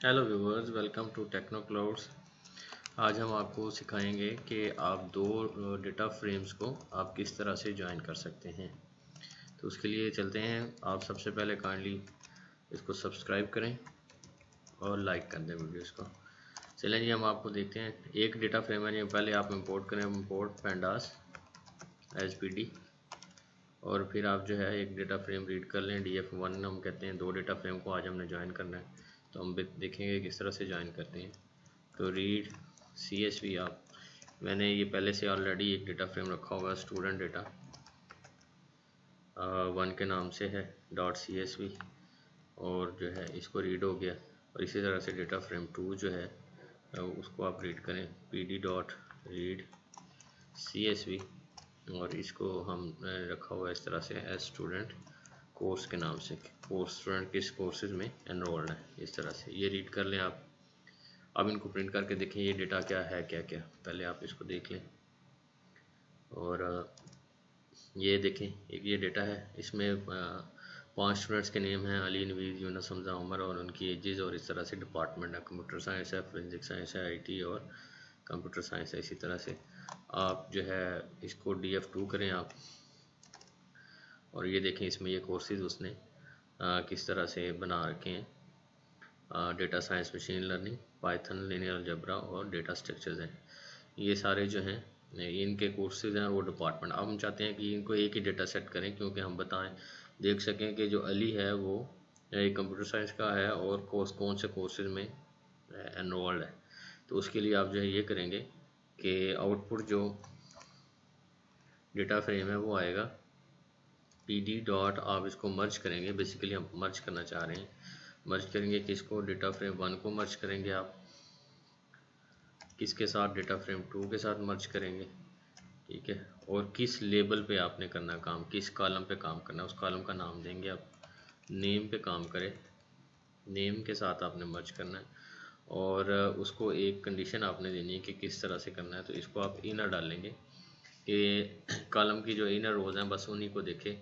Hello viewers, welcome to techno clouds. आज हम आपको सिखाएंगे कि आप दो डेटा फ्रेम्स को आप किस तरह से ज्वाइन कर सकते हैं। तो उसके लिए चलते हैं। आप सबसे पहले काइंडली इसको सब्सक्राइब करें और लाइक कर दें वीडियोस को। चलें जी, हम आपको देखते हैं। एक डेटा फ्रेम है जी, पहले आप इंपोर्ट करें, इंपोर्ट pandas एसपीडी, और फिर आप जो है एक डेटा फ्रेम रीड कर लें। df1 हम कहते हैं। दो डेटा फ्रेम को आज हमने ज्वाइन करना है, तो हम देखेंगे किस तरह से ज्वाइन करते हैं। तो रीड CSV आप, मैंने ये पहले से ऑलरेडी एक डेटा फ्रेम रखा हुआ है, स्टूडेंट डेटा 1 के नाम से है .csv, और जो है इसको रीड हो गया। और इसी तरह से डेटा फ्रेम 2 जो है उसको आप रीड करें, pd.read CSV, और इसको हम रखा हुआ है इस तरह से एज स्टूडेंट कोर्स के नाम से। कोर्स स्टूडेंट किस कोर्सेज में एनरोल्ड है, इस तरह से ये रीड कर लें आप। अब इनको प्रिंट करके देखें ये डेटा क्या है, क्या क्या, पहले आप इसको देख लें। और ये देखें, एक ये डेटा है, इसमें 5 स्टूडेंट्स के नेम हैं, अली, नवीद, यूनस, हमजा, उमर, और उनकी एजेस, और इस तरह से डिपार्टमेंट है, कंप्यूटर साइंस है, फोरेंसिक साइंस है, IT और कंप्यूटर साइंस है। इसी तरह से आप जो है इसको df2 करें आप, और ये देखें इसमें ये कोर्सेज उसने किस तरह से बना रखे हैं। Data science, machine learning, Python, linear algebra और डेटा स्ट्रक्चर्स हैं। ये सारे जो हैं इनके कोर्सेज हैं, वो डिपार्टमेंट। अब हम चाहते हैं कि इनको एक ही डेटा सेट करें, क्योंकि हम बताएं देख सकें कि जो अली है वो कंप्यूटर साइंस का है और कोर्स कौन से कोर्सेज में एनरोल्ड है। तो उसके लिए आप जो है ये करेंगे कि आउटपुट जो डेटा फ्रेम है वो आएगा pd डॉट, आप इसको मर्ज करेंगे। बेसिकली हम मर्ज करना चाह रहे हैं। मर्ज करेंगे किसको, डेटा फ्रेम 1 को मर्ज करेंगे आप, किसके साथ, डेटा फ्रेम 2 के साथ मर्ज करेंगे, ठीक है। और किस लेबल पे आपने करना काम, किस कॉलम पे काम करना है, उस कॉलम का नाम देंगे आप। नेम पे काम करें, नेम के साथ आपने मर्ज करना है। और उसको एक कंडीशन आपने देनी है कि किस तरह से करना है। तो इसको आप इनर डालेंगे कि कॉलम की जो इनर रोज हैं बस उन्हीं को देखे,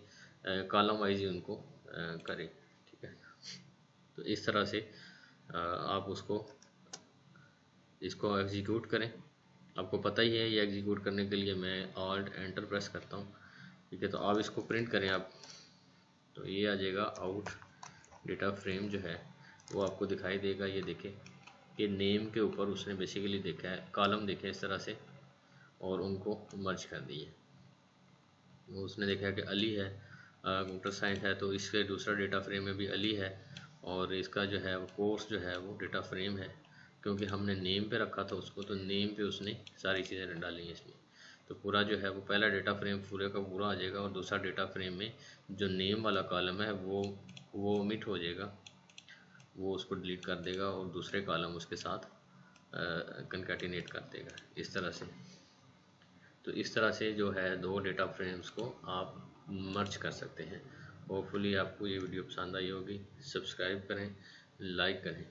कॉलम वाइज ही उनको करें, ठीक है। तो इस तरह से आप उसको इसको एग्जीक्यूट करें। आपको पता ही है ये एग्जीक्यूट करने के लिए मैं ऑल्ट एंटर प्रेस करता हूँ, ठीक है। तो आप इसको प्रिंट करें आप, तो ये आ जाएगा आउट डेटा फ्रेम जो है वो आपको दिखाई देगा। ये देखें कि नेम के ऊपर उसने बेसिकली देखा है, कॉलम देखे इस तरह से, और उनको मर्ज कर दिए। उसने देखा है कि अली है, कंप्यूटर साइंस है, तो इसके दूसरा डेटा फ्रेम में भी अली है, और इसका जो है वो कोर्स जो है वो डेटा फ्रेम है, क्योंकि हमने नेम पे रखा था उसको, तो नेम पे उसने सारी चीज़ें डाली हैं इसमें। तो पूरा जो है वो पहला डेटा फ्रेम पूरे का पूरा आ जाएगा, और दूसरा डेटा फ्रेम में जो नेम वाला कॉलम है वो ओमिट हो जाएगा, वो उसको डिलीट कर देगा, और दूसरे कॉलम उसके साथ कंकैटिनेट कर देगा, इस तरह से। तो इस तरह से जो है दो डेटा फ्रेम्स को आप मर्ज कर सकते हैं। होपफुली आपको ये वीडियो पसंद आई होगी। सब्सक्राइब करें, लाइक करें।